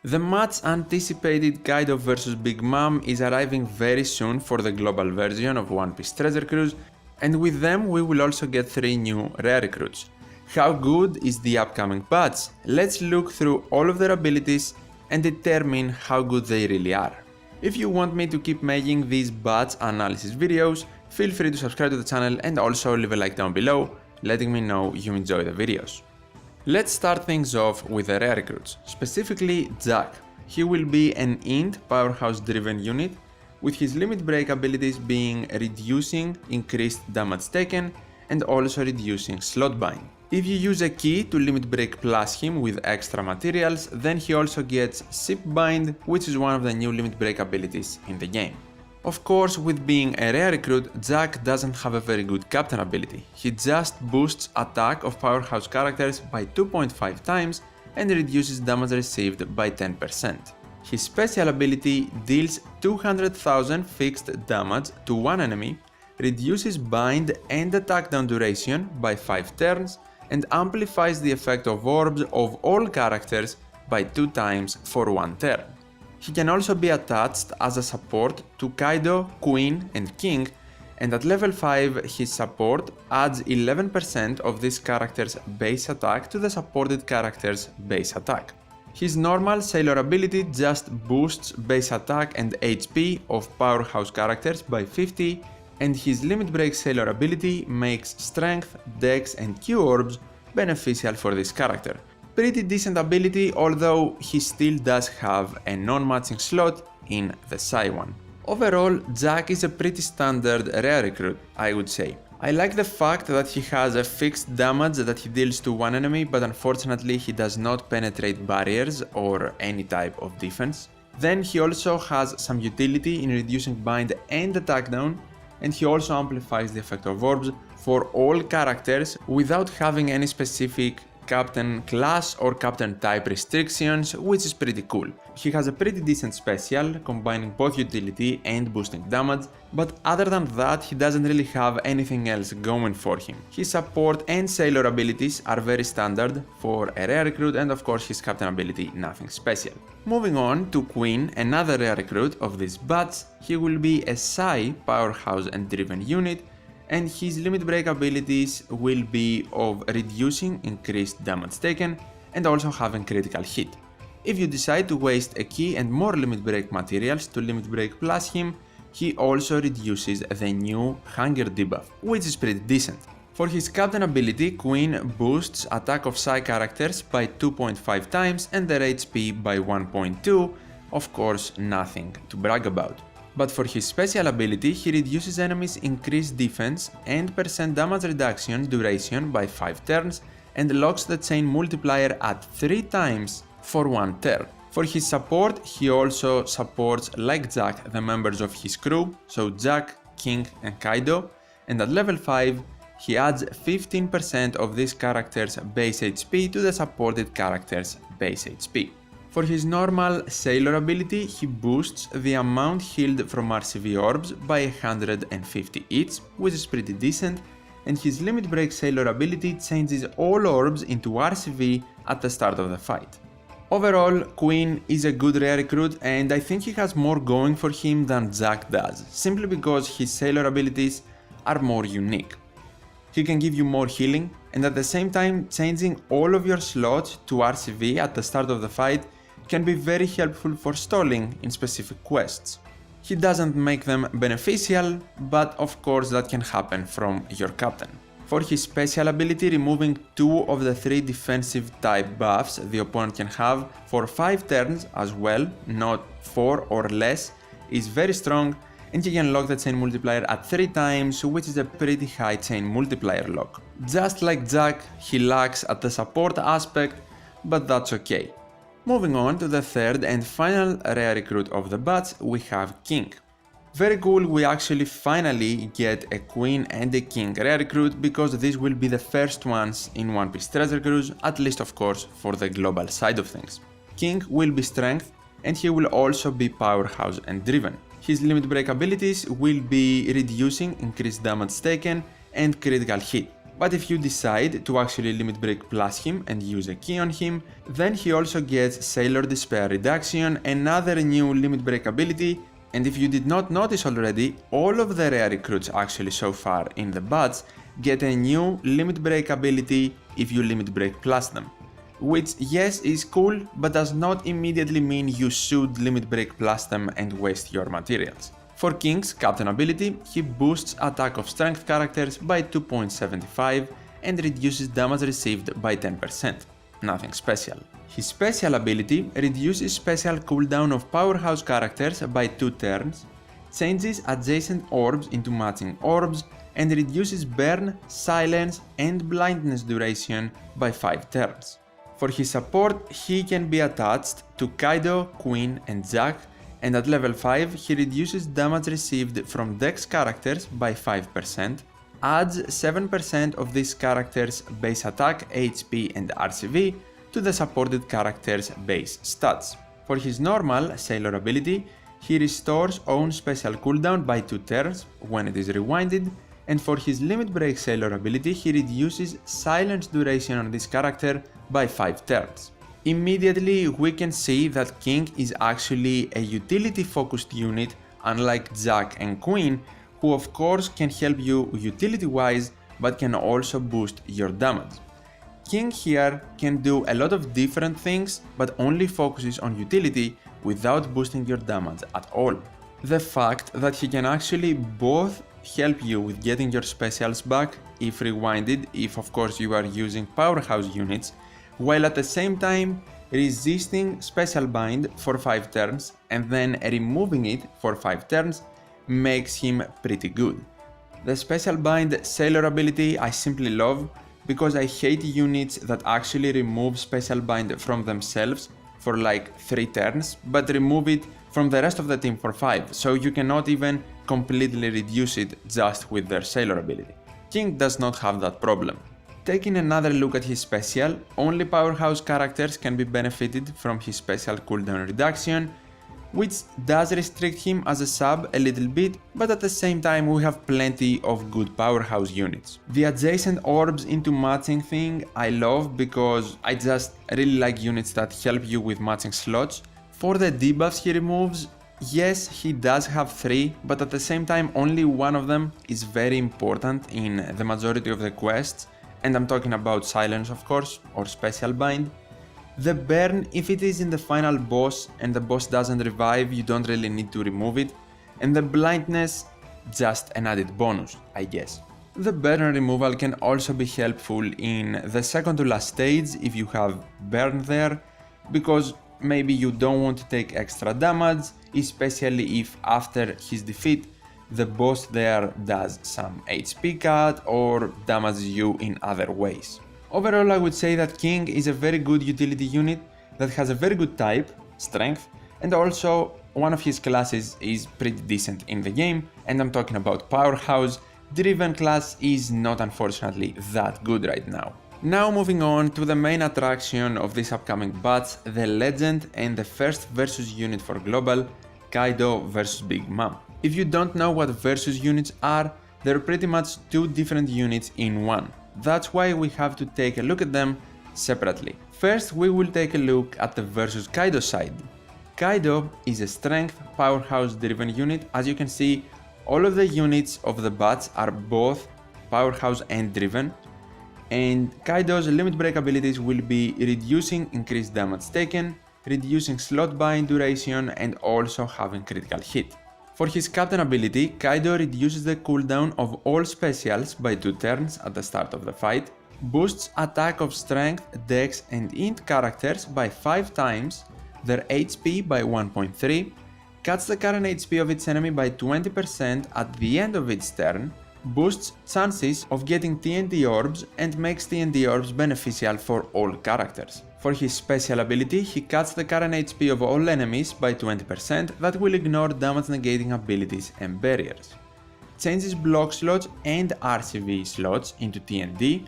The much anticipated Kaido vs Big Mom is arriving very soon for the global version of One Piece Treasure Cruise, and with them we will also get 3 new rare recruits. How good is the upcoming patch? Let's look through all of their abilities and determine how good they really are. If you want me to keep making these batch analysis videos, feel free to subscribe to the channel and also leave a like down below, letting me know you enjoy the videos. Let's start things off with the rare recruits, specifically Jack. He will be an int powerhouse driven unit, with his limit break abilities being reducing increased damage taken and also reducing slot bind. If you use a key to limit break plus him with extra materials, then he also gets ship bind, which is one of the new limit break abilities in the game. Of course, with being a rare recruit, Jack doesn't have a very good captain ability. He just boosts attack of powerhouse characters by 2.5 times and reduces damage received by 10%. His special ability deals 200,000 fixed damage to one enemy, reduces bind and attack down duration by 5 turns, and amplifies the effect of orbs of all characters by 2 times for 1 turn. He can also be attached as a support to Kaido, Queen and King, and at level 5 his support adds 11% of this character's base attack to the supported character's base attack. His normal sailor ability just boosts base attack and HP of powerhouse characters by 50, and his limit break sailor ability makes strength, dex and Q orbs beneficial for this character. Pretty decent ability, although he still does have a non-matching slot in the Psy one. Overall, Jack is a pretty standard rare recruit, I would say. I like the fact that he has a fixed damage that he deals to one enemy, but unfortunately he does not penetrate barriers or any type of defense. Then he also has some utility in reducing bind and attack down, and he also amplifies the effect of orbs for all characters without having any specific captain class or captain type restrictions, which is pretty cool. He has a pretty decent special, combining both utility and boosting damage, but other than that he doesn't really have anything else going for him. His support and sailor abilities are very standard for a rare recruit, and of course his captain ability nothing special. Moving on to Queen, another rare recruit of this batch, he will be a Psy powerhouse and driven unit, and his limit break abilities will be of reducing increased damage taken and also having critical hit. If you decide to waste a key and more limit break materials to limit break plus him, he also reduces the new hunger debuff, which is pretty decent. For his captain ability, Queen boosts attack of Psy characters by 2.5 times and their HP by 1.2, of course nothing to brag about. But for his special ability, he reduces enemies' increased defense and % damage reduction duration by 5 turns and locks the chain multiplier at 3 times for 1 turn. For his support, he also supports, like Jack, the members of his crew, so Jack, King and Kaido, and at level 5, he adds 15% of this character's base HP to the supported character's base HP. For his normal sailor ability, he boosts the amount healed from RCV orbs by 150 each, which is pretty decent, and his limit break sailor ability changes all orbs into RCV at the start of the fight. Overall, Queen is a good rare recruit, and I think he has more going for him than Jack does, simply because his sailor abilities are more unique. He can give you more healing, and at the same time changing all of your slots to RCV at the start of the fight can be very helpful for stalling in specific quests. He doesn't make them beneficial, but of course that can happen from your captain. For his special ability, removing 2 of the 3 defensive type buffs the opponent can have for 5 turns as well, not 4 or less, is very strong, and he can lock the chain multiplier at 3 times, which is a pretty high chain multiplier lock. Just like Jack, he lacks at the support aspect, but that's okay. Moving on to the third and final rare recruit of the batch, we have King. Very cool, we actually finally get a Queen and a King rare recruit, because these will be the first ones in One Piece Treasure Cruise, at least of course for the global side of things. King will be strength, and he will also be powerhouse and driven. His limit break abilities will be reducing increased damage taken and critical hit. But if you decide to actually limit break plus him and use a key on him, then he also gets Sailor Despair Reduction, another new limit break ability, and if you did not notice already, all of the rare recruits actually so far in the bats get a new limit break ability if you limit break plus them. Which yes is cool, but does not immediately mean you should limit break plus them and waste your materials. For King's Captain ability, he boosts attack of strength characters by 2.75 and reduces damage received by 10%. Nothing special. His special ability reduces special cooldown of powerhouse characters by 2 turns, changes adjacent orbs into matching orbs, and reduces burn, silence, and blindness duration by 5 turns. For his support, he can be attached to Kaido, Queen, and Jack, and at level 5 he reduces damage received from Dex characters by 5%, adds 7% of this character's base attack, HP, and RCV to the supported character's base stats. For his normal Sailor ability, he restores own special cooldown by 2 turns when it is rewinded, and for his limit break Sailor ability, he reduces silence duration on this character by 5 turns. Immediately we can see that King is actually a utility focused unit, unlike Jack and Queen, who of course can help you utility wise but can also boost your damage. King here can do a lot of different things but only focuses on utility without boosting your damage at all. The fact that he can actually both help you with getting your specials back if rewinded, if of course you are using powerhouse units, while at the same time resisting special bind for 5 turns and then removing it for 5 turns makes him pretty good. The special bind Sailor ability I simply love because I hate units that actually remove special bind from themselves for like 3 turns but remove it from the rest of the team for 5, so you cannot even completely reduce it just with their Sailor ability. King does not have that problem. Taking another look at his special, only powerhouse characters can be benefited from his special cooldown reduction, which does restrict him as a sub a little bit, but at the same time we have plenty of good powerhouse units. The adjacent orbs into matching thing I love because I just really like units that help you with matching slots. For the debuffs he removes, yes, he does have 3, but at the same time only one of them is very important in the majority of the quests, and I'm talking about silence of course, or special bind. The burn, if it is in the final boss and the boss doesn't revive, you don't really need to remove it, and the blindness, just an added bonus, I guess. The burn removal can also be helpful in the second to last stage if you have burn there, because maybe you don't want to take extra damage, especially if after his defeat the boss there does some HP cut or damages you in other ways. Overall I would say that King is a very good utility unit that has a very good type, strength, and also one of his classes is pretty decent in the game, and I'm talking about powerhouse. Driven class is not unfortunately that good right now. Now moving on to the main attraction of this upcoming batch, the legend and the first versus unit for global, Kaido vs Big Mom. If you don't know what versus units are, they're pretty much 2 different units in one. That's why we have to take a look at them separately. First we will take a look at the versus Kaido side. Kaido is a strength powerhouse driven unit. As you can see, all of the units of the batch are both powerhouse and driven, and Kaido's limit break abilities will be reducing increased damage taken, reducing slot bind duration, and also having critical hit. For his captain ability, Kaido reduces the cooldown of all specials by 2 turns at the start of the fight, boosts attack of strength, dex, and int characters by 5 times, their HP by 1.3, cuts the current HP of its enemy by 20% at the end of its turn, boosts chances of getting TNT orbs, and makes TNT orbs beneficial for all characters. For his special ability, he cuts the current HP of all enemies by 20% that will ignore damage negating abilities and barriers. Changes block slots and RCV slots into TNT,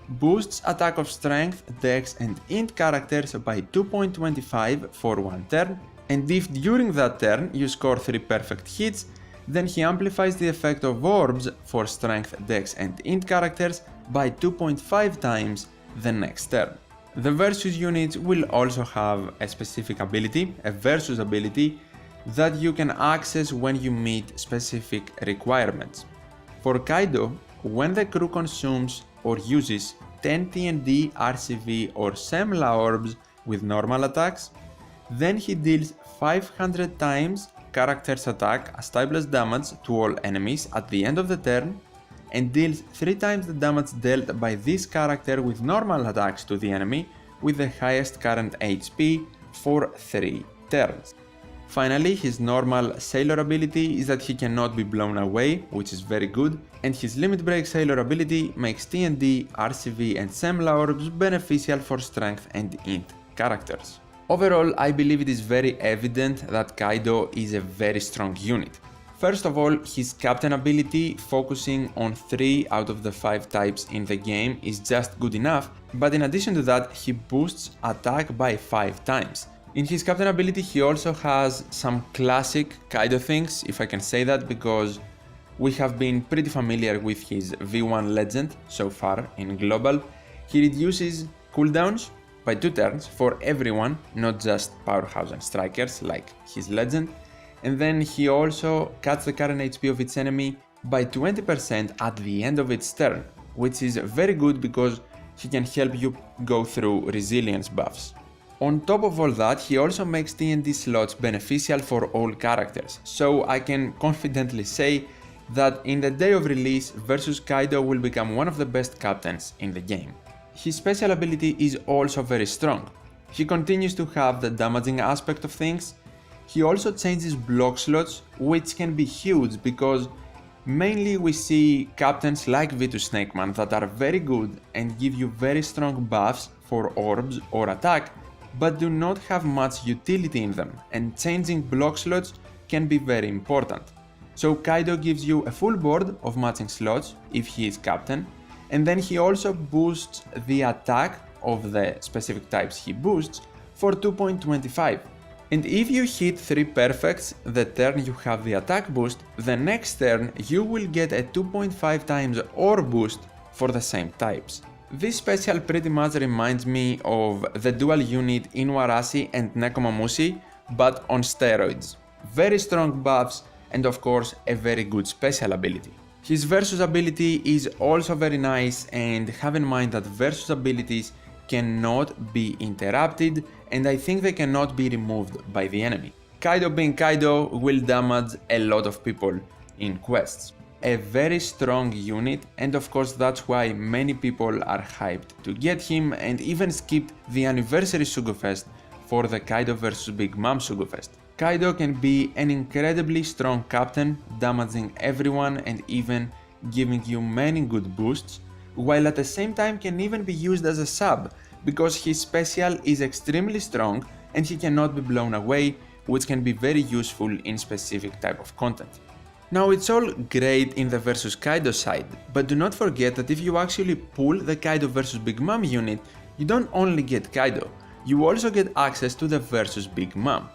boosts attack of strength, dex, and int characters by 2.25 for 1 turn, and if during that turn you score 3 perfect hits, Then he amplifies the effect of orbs for strength, dex and int characters by 2.5 times the next turn. The versus units will also have a specific ability, a versus ability, that you can access when you meet specific requirements. For Kaido, when the crew consumes or uses 10 TND, RCV or Semla orbs with normal attacks, then he deals 500 times character's attack as typeless damage to all enemies at the end of the turn, and deals 3 times the damage dealt by this character with normal attacks to the enemy with the highest current HP for 3 turns. Finally, his normal sailor ability is that he cannot be blown away, which is very good, and his limit break sailor ability makes TND, RCV and Semla orbs beneficial for strength and int characters. Overall, I believe it is very evident that Kaido is a very strong unit. First of all, his captain ability, focusing on 3 out of the 5 types in the game, is just good enough, but in addition to that, he boosts attack by 5 times. In his captain ability, he also has some classic Kaido things, if I can say that, because we have been pretty familiar with his V1 legend so far in global. He reduces cooldowns by 2 turns for everyone, not just powerhouse and strikers like his legend. And then he also cuts the current HP of its enemy by 20% at the end of its turn, which is very good because he can help you go through resilience buffs. On top of all that, he also makes TND slots beneficial for all characters, so I can confidently say that in the day of release, Versus Kaido will become one of the best captains in the game. His special ability is also very strong. He continues to have the damaging aspect of things. He also changes block slots, which can be huge because mainly we see captains like Vitus Snakeman that are very good and give you very strong buffs for orbs or attack, but do not have much utility in them, and changing block slots can be very important. So Kaido gives you a full board of matching slots if he is captain, and then he also boosts the attack of the specific types he boosts for 2.25. And if you hit 3 perfects the turn you have the attack boost, the next turn you will get a 2.5 times orb boost for the same types. This special pretty much reminds me of the dual unit Inuarashi and Nekomamushi, but on steroids. Very strong buffs and of course a very good special ability. His versus ability is also very nice, and have in mind that versus abilities cannot be interrupted, and I think they cannot be removed by the enemy. Kaido being Kaido will damage a lot of people in quests. A very strong unit, and of course that's why many people are hyped to get him and even skipped the anniversary Sugufest for the Kaido vs Big Mom Sugufest. Kaido can be an incredibly strong captain, damaging everyone and even giving you many good boosts, while at the same time can even be used as a sub, because his special is extremely strong and he cannot be blown away, which can be very useful in specific type of content. Now it's all great in the versus Kaido side, but do not forget that if you actually pull the Kaido vs Big Mom unit, you don't only get Kaido, you also get access to the versus Big Mom.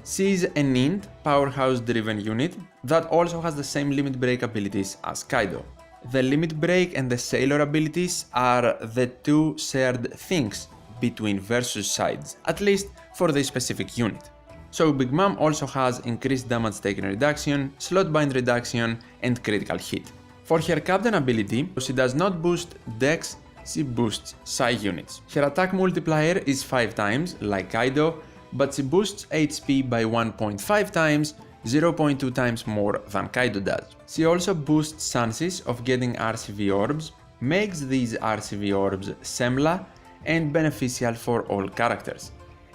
She is an int, powerhouse driven unit that also has the same limit break abilities as Kaido. The limit break and the sailor abilities are the two shared things between versus sides, at least for this specific unit. So Big Mom also has increased damage taken reduction, slot bind reduction and critical hit. For her captain ability, she does not boost dex, she boosts psi units. Her attack multiplier is 5 times, like Kaido, but she boosts HP by 1.5 times, 0.2 times more than Kaido does. She also boosts chances of getting RCV orbs, makes these RCV orbs Semla and beneficial for all characters.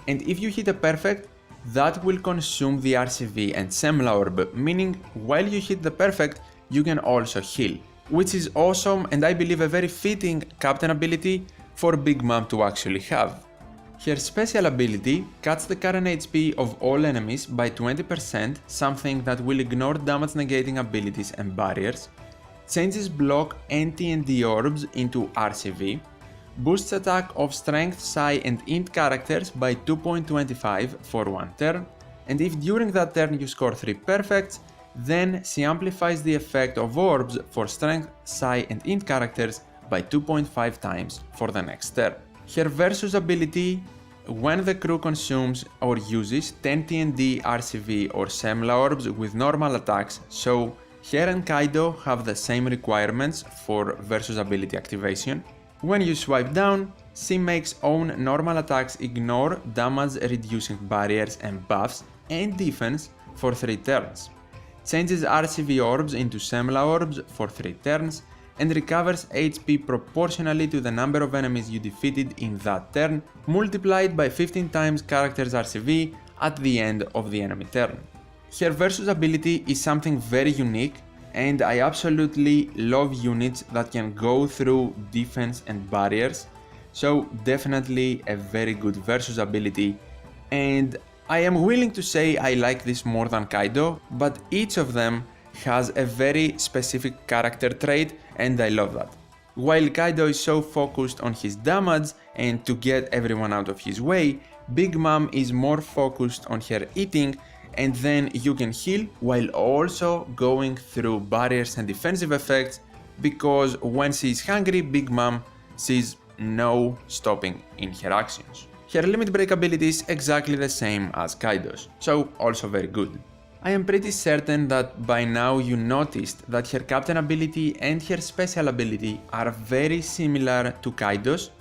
And if you hit a perfect, that will consume the RCV and Semla orb, meaning while you hit the perfect, you can also heal, which is awesome and I believe a very fitting captain ability for Big Mom to actually have. Her special ability cuts the current HP of all enemies by 20%, something that will ignore damage negating abilities and barriers, changes block and TND orbs into RCV, boosts attack of strength, psi and int characters by 2.25 for 1 turn, and if during that turn you score 3 perfects, Then she amplifies the effect of orbs for strength, psi and int characters by 2.5 times for the next turn. Her versus ability: when the crew consumes or uses 10 TND, RCV or Semla orbs with normal attacks, so her and Kaido have the same requirements for versus ability activation. When you swipe down, she makes own normal attacks ignore damage reducing barriers and buffs and defense for 3 turns, changes RCV orbs into Semla orbs for 3 turns, and recovers HP proportionally to the number of enemies you defeated in that turn, multiplied by 15 times character's RCV at the end of the enemy turn. Her versus ability is something very unique, and I absolutely love units that can go through defense and barriers, so definitely a very good versus ability, and I am willing to say I like this more than Kaido, but each of them has a very specific character trait and I love that. While Kaido is so focused on his damage and to get everyone out of his way, Big Mom is more focused on her eating, and then you can heal while also going through barriers and defensive effects, because when she is hungry, Big Mom sees no stopping in her actions. Her limit break ability is exactly the same as Kaido's, so also very good. I am pretty certain that by now you noticed that her captain ability and her special ability are very similar to Kaido's,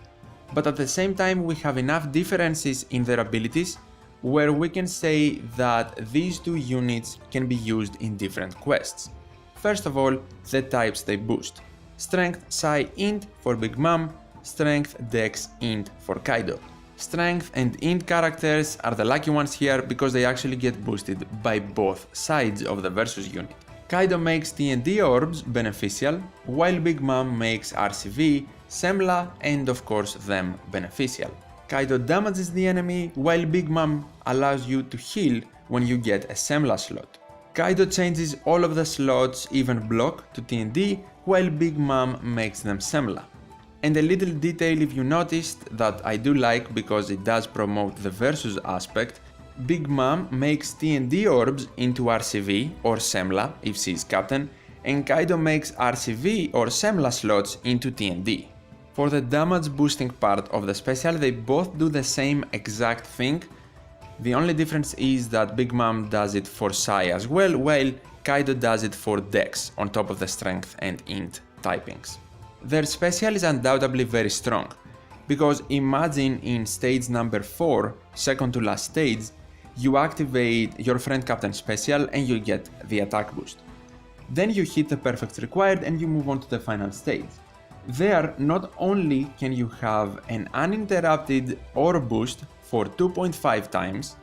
but at the same time we have enough differences in their abilities where we can say that these two units can be used in different quests. First of all, the types they boost. Strength Psi Int for Big Mom, Strength Dex Int for Kaido. Strength and Int characters are the lucky ones here because they actually get boosted by both sides of the versus unit. Kaido makes TND orbs beneficial, while Big Mom makes RCV, Semla and of course them beneficial. Kaido damages the enemy, while Big Mom allows you to heal when you get a Semla slot. Kaido changes all of the slots even block to TND, while Big Mom makes them Semla. And a little detail if you noticed that I do like because it does promote the versus aspect, Big Mom makes TND orbs into RCV or Semla if she is captain, and Kaido makes RCV or Semla slots into TND. For the damage boosting part of the special, they both do the same exact thing. The only difference is that Big Mom does it for Psi as well, while Kaido does it for Dex on top of the Strength and Int typings. Their special is undoubtedly very strong, because imagine in stage number 4, second to last stage, you activate your friend captain special and you get the attack boost. Then you hit the perfect required and you move on to the final stage. There, not only can you have an uninterrupted orb boost for 2.5 times,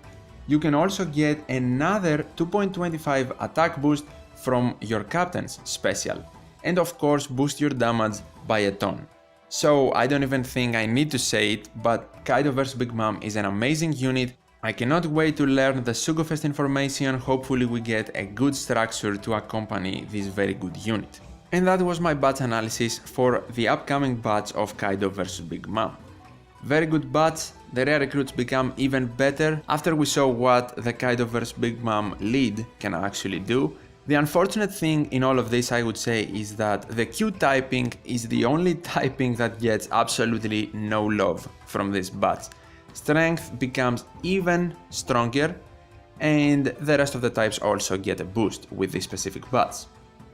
you can also get another 2.25 attack boost from your captain's special, and of course boost your damage by a ton. So I don't even think I need to say it, but Kaido vs Big Mom is an amazing unit. I cannot wait to learn the Sugofest information. Hopefully we get a good structure to accompany this very good unit. And that was my batch analysis for the upcoming batch of Kaido vs Big Mom. Very good batch, the rare recruits become even better after we saw what the Kaido vs Big Mom lead can actually do. The unfortunate thing in all of this, I would say, is that the Q typing is the only typing that gets absolutely no love from this batch. Strength becomes even stronger, and the rest of the types also get a boost with this specific batch.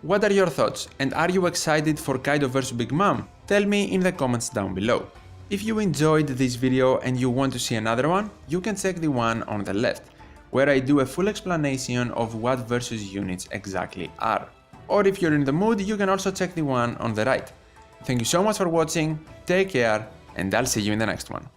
What are your thoughts, and are you excited for Kaido vs Big Mom? Tell me in the comments down below. If you enjoyed this video and you want to see another one, you can check the one on the left, where I do a full explanation of what versus units exactly are. Or if you're in the mood, you can also check the one on the right. Thank you so much for watching, take care, and I'll see you in the next one.